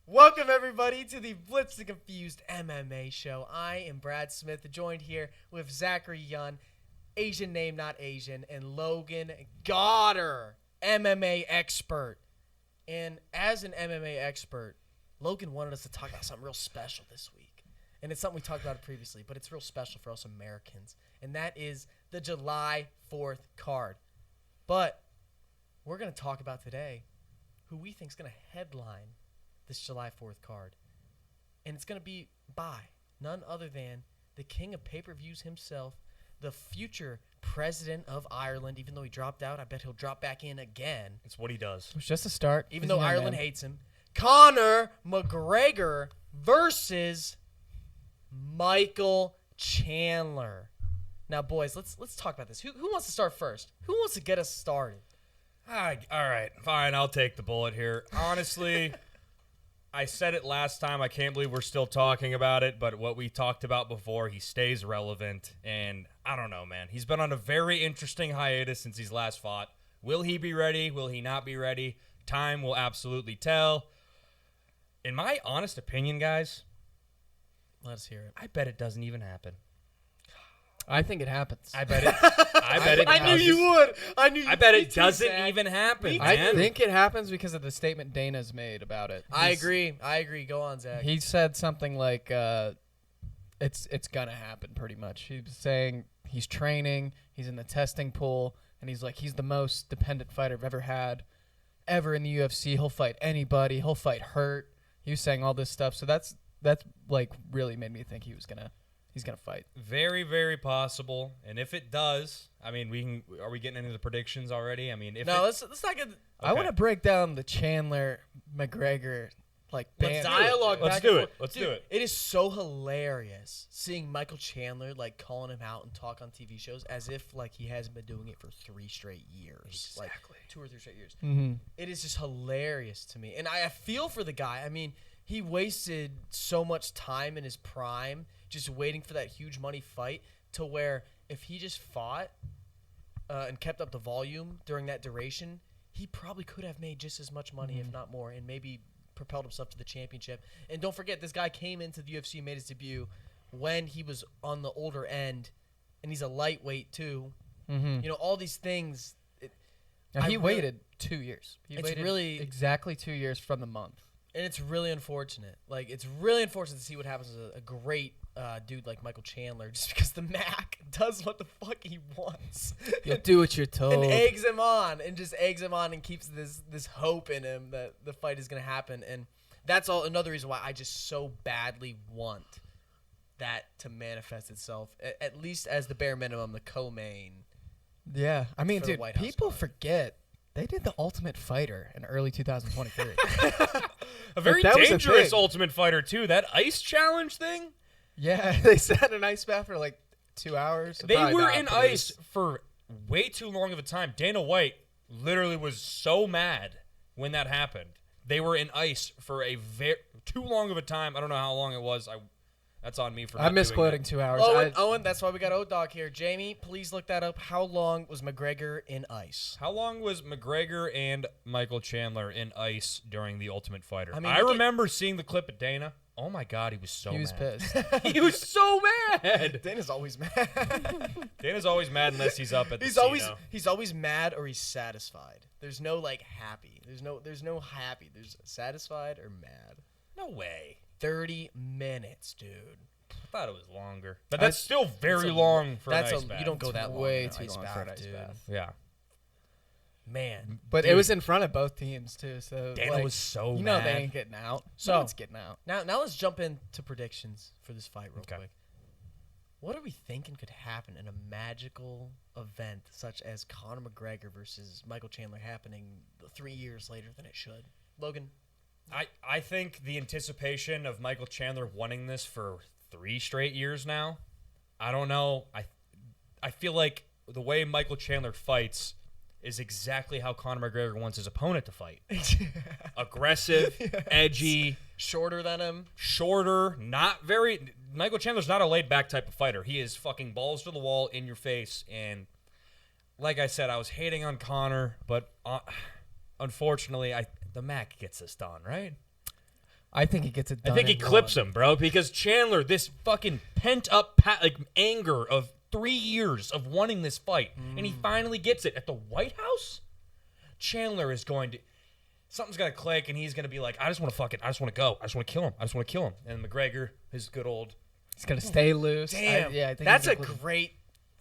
Welcome, everybody, to the Blitzed and Confused MMA show. I am Brad Smith, joined here with Zachary Yun, Asian name not Asian, and Logan Goddard, MMA expert. And as an MMA expert, Logan wanted us to talk about something real special this week. And it's something we talked about previously, but it's real special for us Americans. And that is the July 4th card. But we're going to talk about today who we think is going to headline this July 4th card. And it's going to be by none other than the king of pay-per-views himself, the future president of Ireland. Even though he dropped out, I bet he'll drop back in again. It's what he does. It was just a start. Even though Ireland hates him. Conor McGregor versus Michael Chandler. Now, boys, let's talk about this. Who wants to start first? Who wants to get us started? All right, fine. I'll take the bullet here. Honestly, I said it last time. I can't believe we're still talking about it, but what we talked about before, he stays relevant, and I don't know, man. He's been on a very interesting hiatus since he's last fought. Will he be ready? Will he not be ready? Time will absolutely tell. In my honest opinion, guys, Let us hear it. I bet it doesn't even happen. I think it happens. I bet it. I knew you would. I bet it doesn't even happen. I Man. think it happens because of the statement Dana's made about it. I agree. Go on, Zach. He said something like, "It's gonna happen." Pretty much. He was saying he's training. He's in the testing pool, and he's like, he's the most dependent fighter I've ever had, ever in the UFC. He'll fight anybody. He'll fight hurt. He was saying all this stuff. So that's like really made me think he's gonna fight. Very, very possible. And if it does, I mean, are we getting into the predictions already? I mean, if let's not get. Okay. I want to break down the Chandler McGregor Dialogue. Let's back do and it. forth. Let's Dude, do it. It is so hilarious seeing Michael Chandler like calling him out and talk on TV shows as if like he hasn't been doing it for 3 straight years, like 2 or 3 straight years. Mm-hmm. It is just hilarious to me, and I feel for the guy. I mean, he wasted so much time in his prime just waiting for that huge money fight, to where if he just fought and kept up the volume during that duration, he probably could have made just as much money, if not more, and maybe propelled himself to the championship. And don't forget, this guy came into the UFC, made his debut when he was on the older end, and he's a lightweight too. Mm-hmm. You know, all these things. He waited 2 years. He It's waited really- exactly 2 years from the month. And it's really unfortunate. Like, it's really unfortunate to see what happens to a great dude like Michael Chandler, just because the Mac does what the fuck he wants. You do what you're told. And eggs him on, and keeps this hope in him that the fight is going to happen. And that's another reason why I just so badly want that to manifest itself, at least as the bare minimum, the co-main. Yeah. I mean, For the dude, White House people card. forget they did the Ultimate Fighter in early 2023. A very that was a dangerous thing. Ultimate Fighter, too. That ice challenge thing? Yeah, they sat in an ice bath for like 2 hours. They Probably were not, in but ice for way too long of a time. Dana White literally was so mad when that happened. They were in ice for too long of a time. I don't know how long it was. That's on me for not I'm doing misquoting that. 2 hours. Owen, that's why we got O-Dog here. Jamie, please look that up. How long was McGregor in ice? How long was McGregor and Michael Chandler in ice during the Ultimate Fighter? I mean, I remember seeing the clip at Dana. Oh, my God, he was so mad. He was pissed. He was so mad. Dana's always mad. Dana's always mad unless he's up at the casino. He's always mad or he's satisfied. There's no like happy. There's no happy. There's satisfied or mad. No way. 30 minutes, dude. I thought it was longer. But that's still very long for an ice bath. You don't go that long. way in an too ice long bath, for an ice dude. bath. Yeah. Man. But Dude. it was in front of both teams too. So Dana was so you know mad. they ain't getting out. So- No one's getting out. Now let's jump into predictions for this fight real Okay. quick. What are we thinking could happen in a magical event such as Conor McGregor versus Michael Chandler happening 3 years later than it should? Logan? I think the anticipation of Michael Chandler winning this for 3 straight years now, I don't know. I feel like the way Michael Chandler fights is exactly how Conor McGregor wants his opponent to fight. Aggressive, edgy, Shorter than him. shorter, not very... Michael Chandler's not a laid-back type of fighter. He is fucking balls to the wall, in your face, and like I said, I was hating on Conor, but unfortunately, the Mac gets this done, right? I think he gets it done. I think he in clips one. him, bro, because Chandler, this fucking pent up anger of 3 years of wanting this fight, and he finally gets it at the White House. Chandler is going to, something's gonna click, and he's gonna be like, I just want to I just want to go, I just want to kill him, I just want to kill him. And McGregor, his good old, He's gonna stay loose. Damn. I think that's he's a great.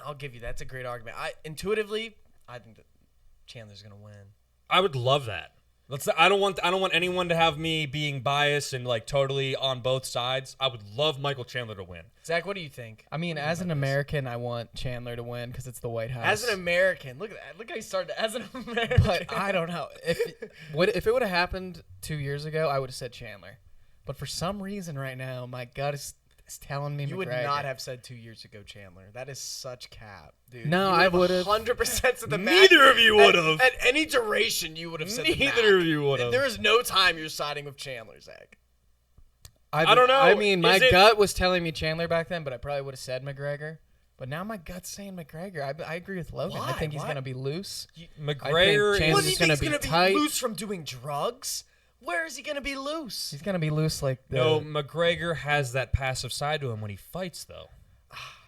I'll give you that's a great argument. Intuitively, I think that Chandler's gonna win. I would love that. I don't want anyone to have me being biased and like totally on both sides. I would love Michael Chandler to win. Zach, what do you think? I mean, as an American, I want Chandler to win because it's the White House. As an American, look at that. Look how he started. As an American, But I don't know. If it would have happened 2 years ago, I would have said Chandler. But for some reason right now, my gut is telling me you would McGregor. not have said 2 years ago, Chandler. That is such cap, dude. No, I would have. 100% said the Neither of you would have. At any duration, you would have said the Mac. Neither of you would have. There is no time you're siding with Chandler, Zach. I don't know. I mean, my Is it- gut was telling me Chandler back then, but I probably would have said McGregor. But now my gut's saying McGregor. I agree with Logan. Why? I think he's Why? going to be loose. McGregor Chandler's What do you is think gonna he's be going to be tight. loose from doing drugs? Where is he going to be loose? He's going to be loose like the... no. McGregor has that passive side to him when he fights, though.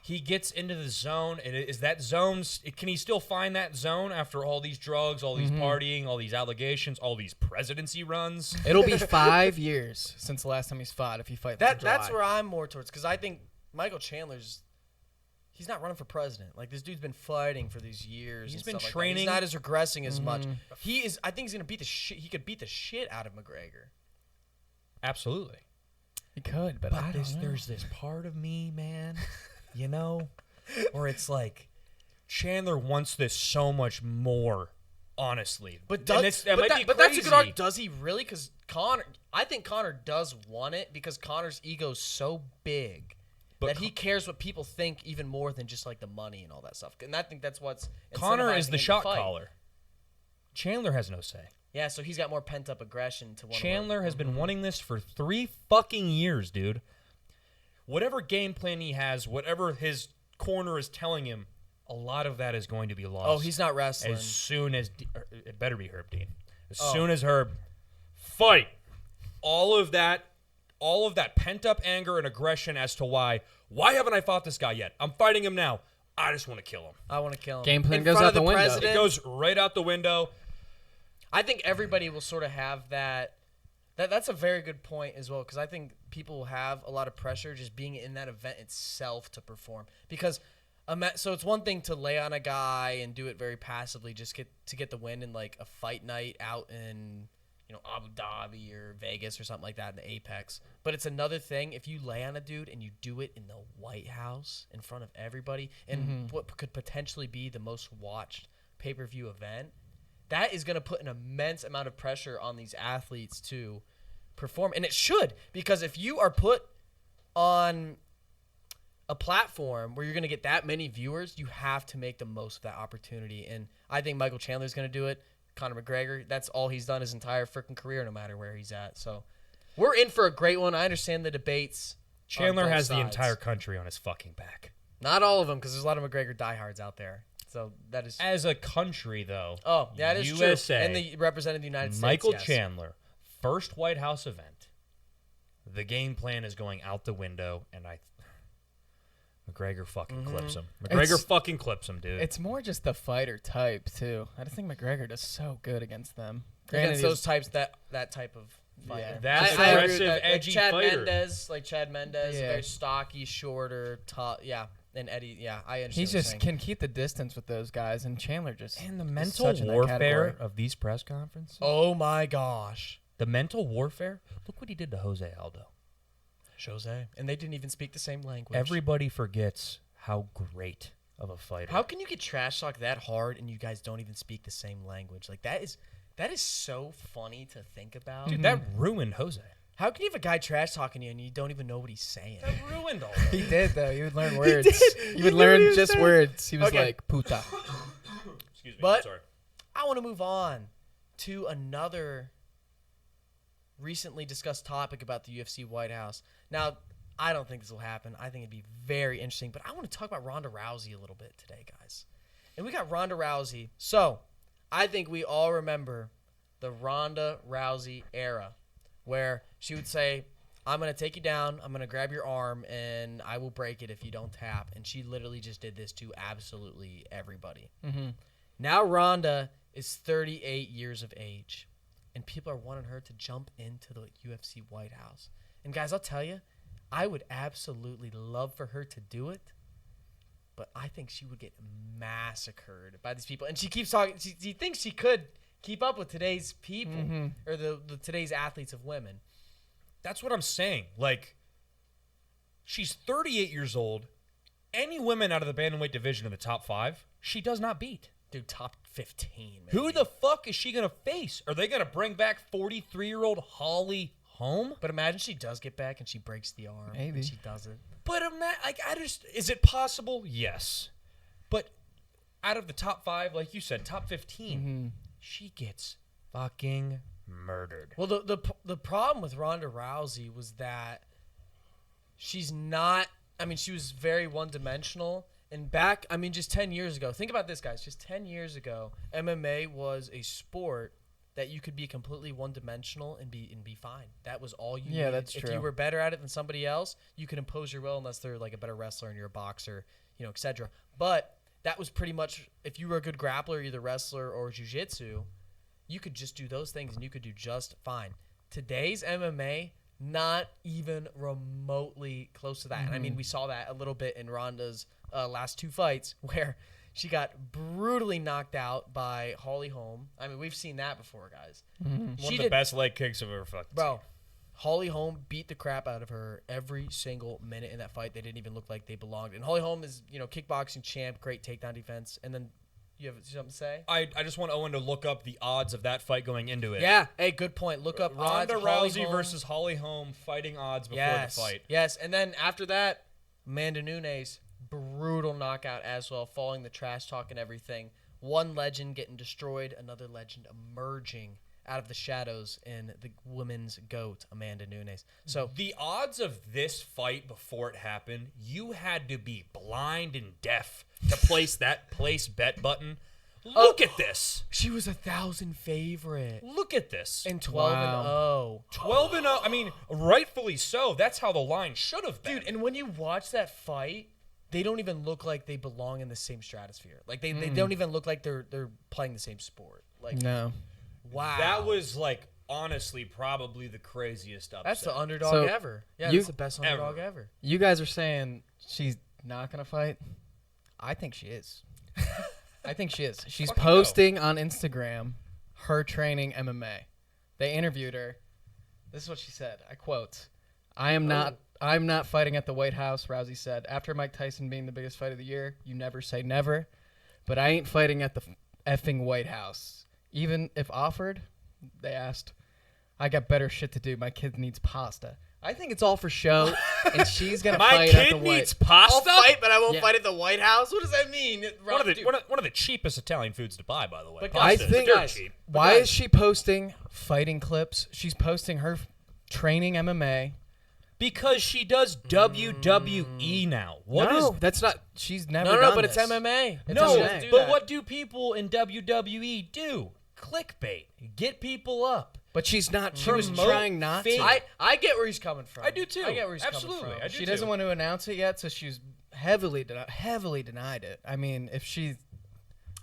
He gets into the zone, and is that zone? Can he still find that zone after all these drugs, all these partying, all these allegations, all these presidency runs? It'll be 5 years since the last time he's fought if he fights in That's July. where I'm more towards, because I think Michael Chandler's he's not running for president. Like, this dude's been fighting for these years. He's and been stuff like that. training. He's not as regressing as much. He is. I think he's gonna beat the shit. He could beat the shit out of McGregor. Absolutely. He could, but I don't know. There's this part of me, man, you know, where it's like Chandler wants this so much more, honestly. But And does that might be but that's a good crazy. argument. Does he really? Because I think Connor does want it because Connor's ego's so big But that he cares what people think even more than just like the money and all that stuff. And I think that's what's Connor is incentivizing the him to shot fight. caller. Chandler has no say. Yeah, so he's got more pent up aggression to want. Chandler has been wanting this for 3 fucking years, dude. Whatever game plan he has, whatever his corner is telling him, a lot of that is going to be lost. Oh, he's not wrestling. As soon as it better be Herb Dean. As Oh. soon as Herb fight, all of that pent up anger and aggression as to why haven't I fought this guy yet? I'm fighting him now. I just want to kill him. I want to kill him. Game plan In goes front out of the window. It president. goes right out the window. I think everybody will sort of have that. That's a very good point as well, because I think people will have a lot of pressure just being in that event itself to perform. Because so it's one thing to lay on a guy and do it very passively, just to get the win in like a fight night out in Abu Dhabi or Vegas or something like that in the Apex. But it's another thing if you lay on a dude and you do it in the White House in front of everybody and what could potentially be the most watched pay-per-view event. That is going to put an immense amount of pressure on these athletes to perform. And it should, because if you are put on a platform where you're going to get that many viewers, you have to make the most of that opportunity. And I think Michael Chandler's going to do it. Conor McGregor, that's all he's done his entire freaking career, no matter where he's at. So we're in for a great one. I understand the debates. Chandler on both has the sides. entire country on his fucking back. Not all of them, because there's a lot of McGregor diehards out there. So that is... As a country, though, Oh, yeah, it is USA, true. And the represented the United States. Michael yes. Chandler, first White House event. The game plan is going out the window, and McGregor fucking clips him. McGregor fucking clips him, dude. It's more just the fighter type, too. I just think McGregor does so good against them. Against Granted, those types, that type of fighter. Yeah. That's I agree with aggressive, that. edgy Chad fighter. Mendez, Yeah. very stocky, shorter, tough. Yeah, and Eddie. Yeah, I understand. he what you're just saying. can keep the distance with those guys, and Chandler just And the is mental such in that warfare category. of these press conferences. Oh my gosh, The mental warfare. Look what he did to Jose Aldo. Jose, and they didn't even speak the same language. Everybody forgets how great of a fighter. How can you get trash talk that hard and you guys don't even speak the same language? Like that is so funny to think about. Dude, that ruined Jose. How can you have a guy trash talking you and you don't even know what he's saying? That ruined all He did, though. He would learn words. did. He He would knew what learn he was just saying. words. He was Okay. like, puta. Excuse me. But- Sorry. I want to move on to another recently discussed topic about the UFC White House. Now, I don't think this will happen. I think it'd be very interesting, but I want to talk about Ronda Rousey a little bit today, guys. And we got Ronda Rousey. So, I think we all remember the Ronda Rousey era where she would say, I'm going to take you down, I'm going to grab your arm, and I will break it if you don't tap. And she literally just did this to absolutely everybody. Mm-hmm. Now Ronda is 38 years of age, and people are wanting her to jump into the UFC White House. And guys, I'll tell you, I would absolutely love for her to do it, but I think she would get massacred by these people. And she keeps talking. She thinks she could keep up with today's people or the today's athletes of women. That's what I'm saying. Like, she's 38 years old. Any women out of the bantamweight division in the top 5, she does not beat. Dude, top 15. Maybe. Who the fuck is she going to face? Are they going to bring back 43-year-old Holly Holm? But imagine she does get back and she breaks the arm. Maybe. And she does it. But is it possible? Yes. But out of the top 5, like you said, top 15, she gets fucking murdered. Well, the problem with Ronda Rousey was that she's not. I mean, she was very one-dimensional. And back, I mean, just 10 years ago. Think about this, guys. Just 10 years ago, MMA was a sport that you could be completely one-dimensional and be fine. That was all you needed. That's if true. you were better at it than somebody else, you could impose your will unless they're like a better wrestler and you're a boxer, etc. But that was pretty much, if you were a good grappler, either wrestler or jiu-jitsu, you could just do those things and you could do just fine. Today's MMA, not even remotely close to that. And I mean, we saw that a little bit in Ronda's last 2 fights where she got brutally knocked out by Holly Holm. I mean, we've seen that before, guys. One of the best leg kicks I've ever fucking Bro, Holly Holm beat the crap out of her every single minute in that fight. They didn't even look like they belonged. And Holly Holm is, kickboxing champ, great takedown defense. And then you have something to say? I just want Owen to look up the odds of that fight going into it. Yeah. Hey, good point. Look up Ronda odds. Holly Rousey Holm versus Holly Holm fighting odds before the fight. Yes. And then after that, Amanda Nunes, brutal knockout as well, following the trash talk and everything. One legend getting destroyed, another legend emerging out of the shadows in the women's GOAT, Amanda Nunes. So the odds of this fight before it happened, you had to be blind and deaf to place that place bet button. Look at this. She was 1,000 favorite. Look at this. And 12-0. 12-0. I mean, rightfully so. That's how the line should have been. Dude, and when you watch that fight, they don't even look like they belong in the same stratosphere. Like they don't even look like they're playing the same sport. Like No. Wow. That was like honestly probably the craziest upset. That's the underdog So, ever. Yeah, that's the best underdog ever. You guys are saying she's not going to fight? I think she is. I think she is. She's Fucking posting on Instagram her training MMA. They interviewed her. This is what she said. I quote, I'm not fighting at the White House, Rousey said. After Mike Tyson being the biggest fight of the year, you never say never. But I ain't fighting at the effing White House. Even if offered, they asked, I got better shit to do. My kid needs pasta. I think it's all for show, and she's going to fight at the White House. My kid needs pasta? I'll fight, but I won't fight at the White House? What does that mean? One of the cheapest Italian foods to buy, by the way. But I guys, think guys, why is she posting fighting clips? She's posting her training MMA. Because she does WWE now. That's not. She's never. No, done but this. it's MMA. No, MMA. but what do people in WWE do? Clickbait. Get people up. But she's not. She was Promote trying not to. I get where he's coming from. I do too. I get where he's Absolutely. coming from. I do She too. doesn't want to announce it yet, so she's heavily denied it. I mean, if she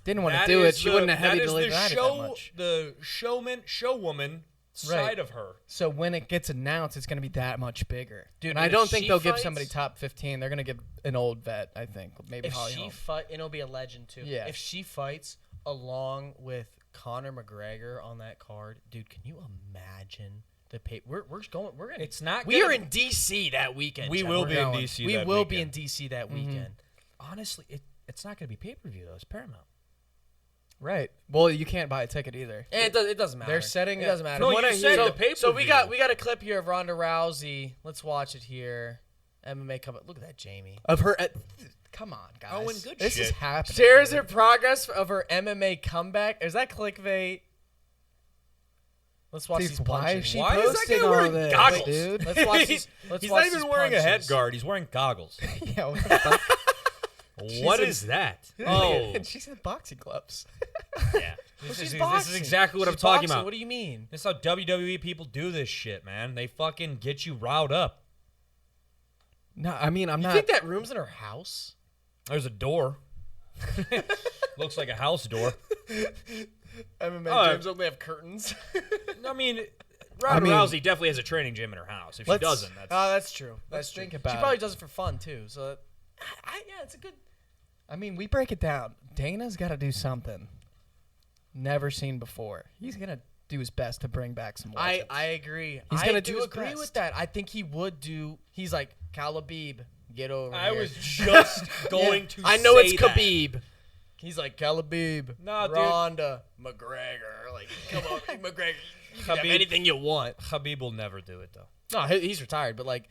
didn't want to do it, she wouldn't have heavily denied it that much. The showwoman side of her. So when it gets announced, it's going to be that much bigger. Dude, and and I if don't think she they'll give fights- somebody top 15. They're going to give an old vet, I think. Maybe If Holly she Holm. fight, and it'll be a legend too. Yeah. If she fights along with Conor McGregor on that card, dude, can you imagine the pay? We're going. We're in. It's not. We are gonna- in DC that weekend. We Chad. will We're be in going. DC We that will be weekend. in DC that weekend. Honestly, it's not going to be pay-per-view, though. It's Paramount. Right. Well, you can't buy a ticket either. And it doesn't matter. They're setting it it- doesn't matter. No, What you I said hear- the pay-per-view. So we got a clip here of Ronda Rousey. Let's watch it here. MMA coming. Look at that, Jamie. Of her. Come on, guys. Owen, good This is shit. happening. Shares her progress of her MMA comeback. Is that clickbait? Let's watch Dude, these why punches. is she Why is that posting guy all wearing this, goggles? dude? Let's watch these. Let's He's watch not even these wearing a head punches. guard. He's wearing goggles. Yeah, what the fuck? What is that? Oh, And she's in boxing gloves. yeah. This she's is boxing. exactly what I'm She's talking boxing. about. What do you mean? This is how WWE people do this shit, man. They fucking get you riled up. No, I mean, I'm You not. think that room's in her house? There's a door. Looks like a house door. MMA Oh, gyms only have curtains. I mean, Ronda Rousey definitely has a training gym in her house. If she doesn't, that's that's true. That's Let's true. think She about probably it. does it for fun too. So, yeah, it's a good. I mean, we break it down. Dana's got to do something never seen before. He's gonna do his best to bring back some. I legends. agree. He's I gonna do do his agree best. with that. I think he would do. He's like Khabib. Get over I here. was just going to I know say it's that. Khabib. He's like Khabib, Nah, dude. Ronda, McGregor. Like, come on, McGregor. You can have Khabib- anything you want. Khabib will never do it, though. No, he's retired, but like,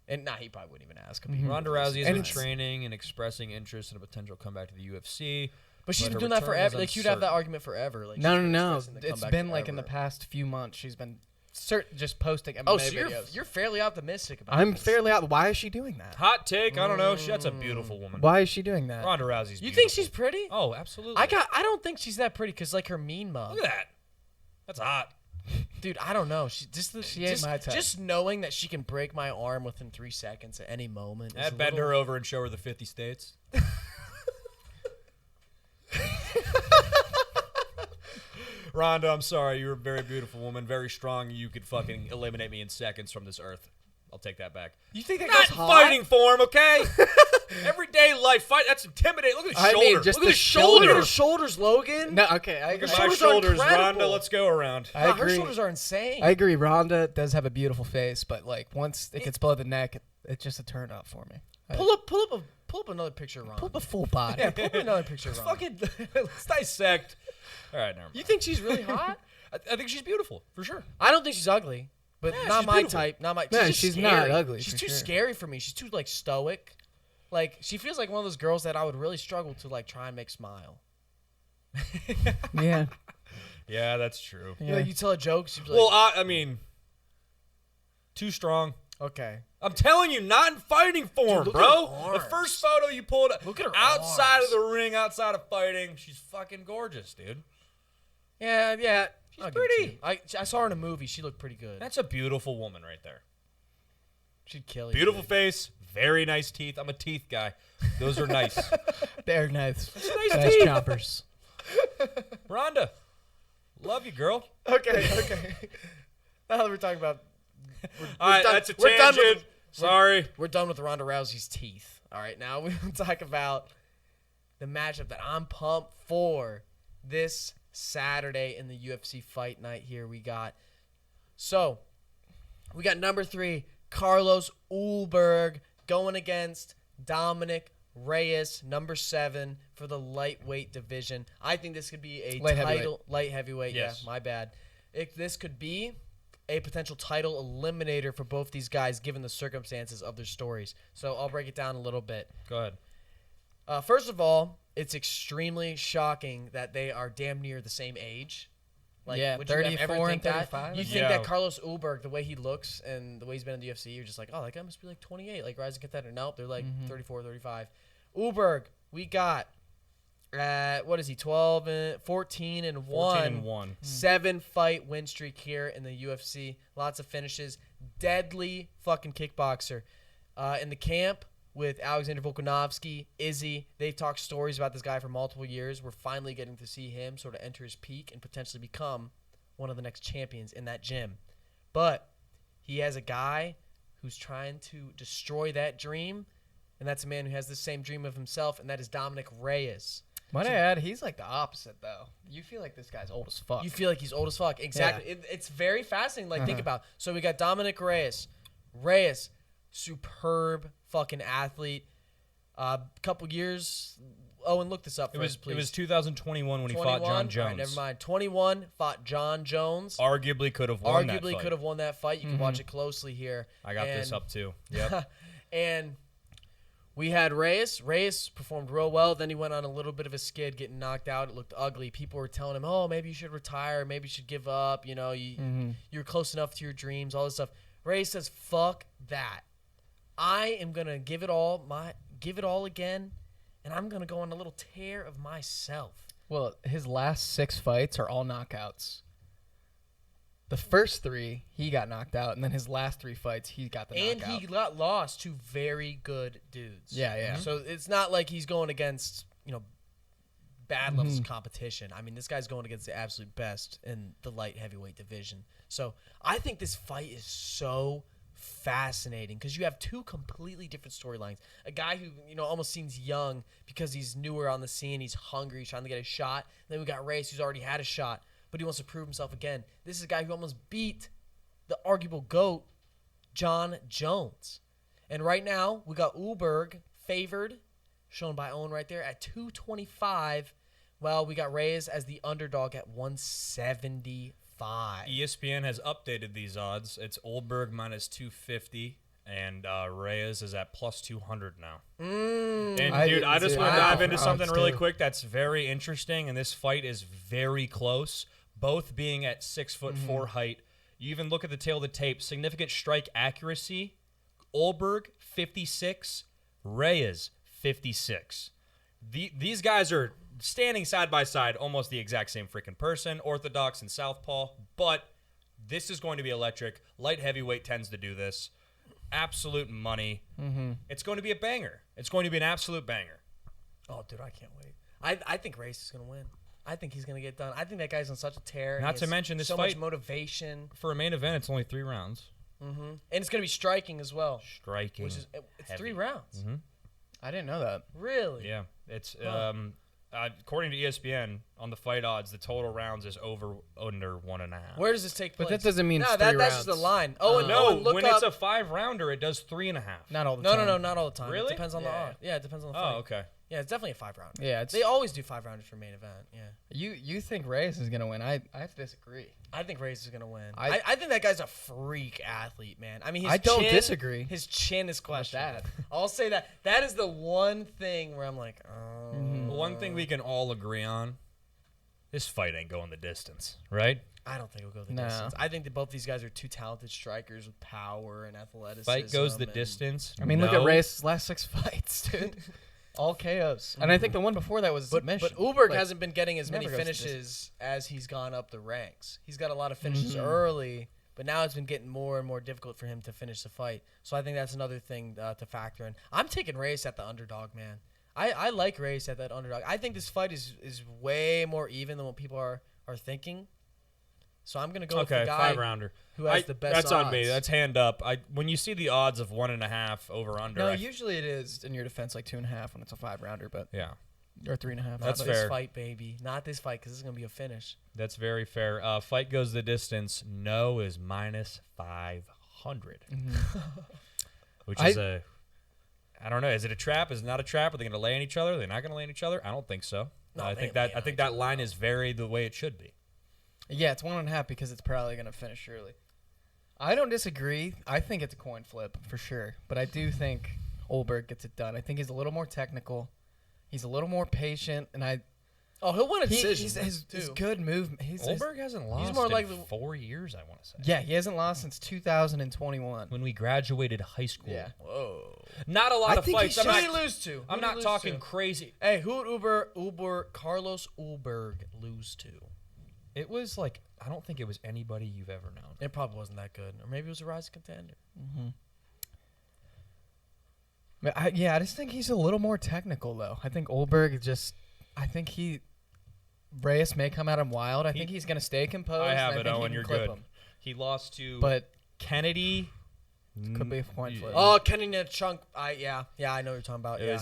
and he probably wouldn't even ask Khabib. Ronda Rousey has And been it's- training and expressing interest in a potential comeback to the UFC. But she's But been her doing that return forever. is Like, you'd have that uncertain. argument forever. Like, No, she's been no. expressing the It's comeback been like in the forever. past few months. She's been just posting MMA Oh, so videos. you're fairly optimistic about I'm this. fairly out. Why is she doing that? Hot take, I don't know. That's a beautiful woman. Why is she doing that? Ronda Rousey's You beautiful. think she's pretty? Oh, absolutely. I don't think she's that pretty because like her mean mug. Look at that. That's hot. Dude, I don't know. She ain't my type. Just knowing that she can break my arm within 3 seconds at any moment. I'd bend her over and show her the 50 states. Ronda, I'm sorry. You're a very beautiful woman, very strong. You could fucking eliminate me in seconds from this earth. I'll take that back. You think that Not guy's in hot? fighting form, okay? Everyday life fight. That's intimidating. Look at the I shoulder. mean, just Look at the the shoulder. Look at her shoulders, Logan. No, okay, I Look agree. at my shoulders are shoulders, incredible. Ronda. Let's go around. I Nah, her agree. shoulders are insane. I agree. Ronda does have a beautiful face, but like once it gets below the neck, it's just a turn off for me. pull up another picture, Ron. Pull up a full body. Yeah, pull up another picture, Ron. Fucking let's dissect. All right, never mind. You think she's really hot? I think she's beautiful for sure. I don't think she's ugly, but Yeah, not she's my beautiful. type. Not my. No, just she's scary. not ugly, She's for too sure. scary for me. She's too like stoic. Like she feels like one of those girls that I would really struggle to like try and make smile. Yeah. Yeah, that's true. Yeah. Like you tell a joke, she's like, Well, I mean, too strong. okay. I'm telling you, not in fighting form, Dude, look bro. at her The arms. first photo you pulled Look at her outside arms. of the ring, outside of fighting, she's fucking gorgeous, dude. Yeah. She's I'll give it to pretty. you. I saw her in a movie. She looked pretty good. That's a beautiful woman right there. She'd kill you. Beautiful dude. face, very nice teeth. I'm a teeth guy. Those are nice. They're nice. nice Nice teeth. choppers. Rhonda, love you, girl. Okay. Now that we're talking about, All right, done- that's a we're done with- tangent. Sorry. we're done with Ronda Rousey's teeth. All right, now we'll talk about the matchup that I'm pumped for this Saturday in the UFC Fight Night. Here we got number 3, Carlos Ulberg going against Dominick Reyes, number 7 for the lightweight division. I think this could be a light heavyweight. Yes. Yeah, my bad. This could be a potential title eliminator for both these guys given the circumstances of their stories. So I'll break it down a little bit. Go ahead. First of all, it's extremely shocking that they are damn near the same age. Yeah, would you ever 34 think and that? 35. You think Yeah. that Carlos Ulberg, the way he looks and the way he's been in the UFC, you're just like, oh, that guy must be like 28, like rising contender. Nope, they're like 34, 35. Ulberg, we got, what is he, 14 and 14 and 1. 7-fight win streak here in the UFC. Lots of finishes. Deadly fucking kickboxer. In the camp with Alexander Volkanovski, Izzy, they've talked stories about this guy for multiple years. We're finally getting to see him sort of enter his peak and potentially become one of the next champions in that gym. But he has a guy who's trying to destroy that dream, and that's a man who has the same dream of himself, and that is Dominick Reyes. Might I add, he's like the opposite though. You feel like this guy's old as fuck. You feel like he's old as fuck. Exactly. It's very fascinating. Like, think about. So we got Dominick Reyes. Reyes, superb fucking athlete. Couple years. Oh, and look this up It first, was please. it was 2021 when he fought 21? John All Jones. right, never mind. 21 fought John Jones. Arguably could have won that Arguably fight. could have won that fight. You can watch it closely here. I got this And- up too. Yep. And we had Reyes. Reyes performed real well. Then he went on a little bit of a skid, getting knocked out. It looked ugly. People were telling him, oh, maybe you should retire. Maybe you should give up. You know, you're close enough to your dreams, all this stuff. Reyes says, fuck that. I am going to give it all again, and I'm going to go on a little tear of myself. Well, his last 6 fights are all knockouts. The first 3, he got knocked out, and then his last 3 fights, he got the knockout. And he got lost to very good dudes. Yeah. So it's not like he's going against, bad levels of competition. I mean, this guy's going against the absolute best in the light heavyweight division. So I think this fight is so fascinating because you have 2 completely different storylines. A guy who, almost seems young because he's newer on the scene. He's hungry. He's trying to get a shot. Then we got Reyes, who's already had a shot, but he wants to prove himself again. This is a guy who almost beat the arguable GOAT, John Jones. And right now, we got Ulberg favored, shown by Owen right there, at 225. Well, we got Reyes as the underdog at 175. ESPN has updated these odds. It's Ulberg minus 250, and Reyes is at plus 200 now. Mm. And, I just want to dive into something really quick that's very interesting, and this fight is very close, both being at 6'4" height. You even look at the tail of the tape, significant strike accuracy. Ulberg, 56. Reyes, 56. These guys are standing side by side, almost the exact same freaking person, orthodox and southpaw, but this is going to be electric. Light heavyweight tends to do this. Absolute money. It's going to be a banger. It's going to be an absolute banger. Oh, dude, I can't wait. I think Reyes is going to win. I think he's going to get done. I think that guy's on such a tear. Not to mention this so fight, much motivation. For a main event, it's only 3 rounds. And it's going to be striking as well. Striking. Which is, it's heavy. 3 rounds. I didn't know that. Really? Yeah. It's according to ESPN, on the fight odds, the total rounds is under 1.5. Where does this take place? But that doesn't mean it's 3 that's rounds. just the line. Oh, No, look when up. it's a 5-rounder, it does 3.5. Not all the time. No, not all the time. Really? It depends on the odd. Yeah, it depends on the fight. Oh, okay. Yeah, it's definitely a 5-rounder. Yeah, They always do 5-rounders for main event. Yeah. You think Reyes is gonna win? I have to disagree. I think Reyes is going to win. I think that guy's a freak athlete, man. I mean, his I don't chin, disagree. His chin is questionable. that? I'll say that. That is the one thing where I'm like, oh. One thing we can all agree on, this fight ain't going the distance, right? I don't think it'll go the No. distance. I think that both these guys are 2 talented strikers with power and athleticism. Fight goes the and- distance. I mean, look at No. Reyes' last 6 fights, dude. All KOs. And I think the one before that was But submission. Ulberg Like, hasn't been getting as many never goes to finishes as he's gone up the ranks. He's got a lot of finishes early, but now it's been getting more and more difficult for him to finish the fight. So I think that's another thing to factor in. I'm taking Reyes at the underdog, man. I like Reyes at that underdog. I think this fight is way more even than what people are thinking. So I'm going to go with the guy 5-rounder. who has the best That's odds. on me. That's hand up. When you see the odds of 1.5 over under, No, usually it is in your defense like 2.5 when it's a 5-rounder, but yeah, or 3.5. That's Not fair. this fight, baby. Not this fight, because this is going to be a finish. that's very fair. Fight goes the distance. No is minus 500, which is I don't know. Is it a trap? Is it not a trap? Are they going to lay on each other? Are they not going to lay on each other? I don't think so. No, I they think lay that on each that line is very the way it should be. Yeah, it's 1.5 because it's probably going to finish early. I don't disagree. I think it's a coin flip for sure, but I do think Ulberg gets it done. I think he's a little more technical. He's a little more patient, and He'll win a decision. his too. good movement. Ulberg hasn't lost more in likely- 4 years, I want to say. Yeah, he hasn't lost since 2021. When we graduated high school. Yeah. Whoa. Not a lot I of think fights. he Who should- did he lose to? I'm not talking crazy. Hey, who did Carlos Ulberg lose to? It was like, I don't think it was anybody you've ever known. It probably wasn't that good. Or maybe it was a rising contender. I just think he's a little more technical, though. I think Ulberg Reyes may come at him wild. I think he's going to stay composed. I have and it, think he Owen. can You're clip good. him. He lost to But Kennedy. could be a coin flip. Oh, Kenny Chunk. Yeah, I know what you're talking about. It Yeah.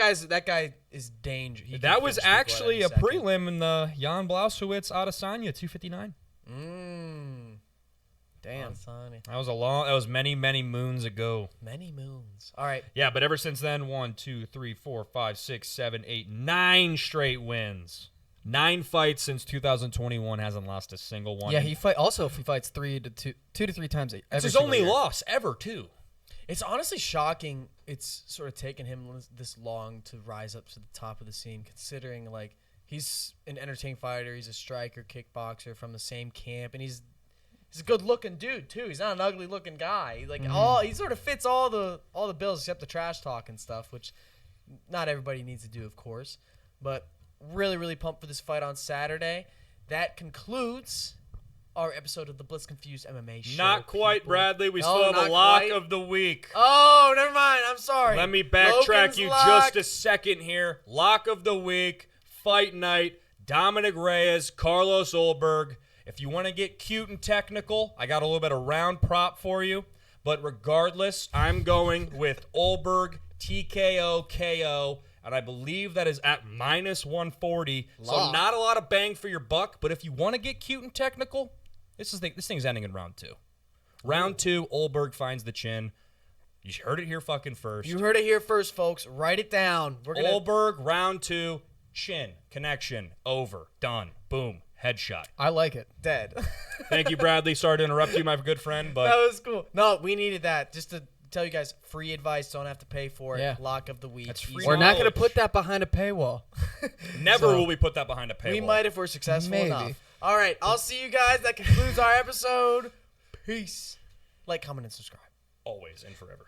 was, that guy is dangerous. That was actually a prelim in the Jan Blausiewicz Adesanya 259. Damn. That was many moons ago. Many moons. All right. Yeah, but ever since then, 1, 2, 3, 4, 5, 6, 7, 8, 9 straight wins. 9 fights since 2021, hasn't lost a single one. Yeah, if he fights 2 to 3 times. It's his only loss ever, too. It's honestly shocking. It's sort of taken him this long to rise up to the top of the scene, considering like he's an entertaining fighter. He's a striker, kickboxer from the same camp, and he's a good-looking dude too. He's not an ugly-looking guy. Like he sort of fits all the bills except the trash talk and stuff, which not everybody needs to do, of course. But really, really pumped for this fight on Saturday. That concludes our episode of the Blitz Confused MMA show. Not quite, people. Bradley. We No, still have not a lock quite. of the week. Oh, never mind. I'm sorry. Let me backtrack Logan's you lock. just a second here. Lock of the week, fight night, Dominick Reyes, Carlos Ulberg. If you want to get cute and technical, I got a little bit of round prop for you. But regardless, I'm going with Ulberg, TKO, KO, and I believe that is at -140. So Lock. not a lot of bang for your buck, but if you want to get cute and technical, this thing's ending in round 2. Round 2, Ulberg finds the chin. You heard it here fucking first. You heard it here first, folks. Write it down. We're gonna. Ulberg, round 2, chin, connection, over, done, boom, headshot. I like it. Dead. Thank you, Bradley. Sorry to interrupt you, my good friend, but That was cool. No, we needed that just to tell you guys free advice. Don't have to pay for it. Yeah. Lock of the week. That's free Easy. We're not going to knowledge. put that behind a paywall. never So- will we put that behind a paywall. We might if we're successful Maybe. enough. All right. I'll see you guys. That concludes our episode. Peace. Like, comment, and subscribe. Always and forever.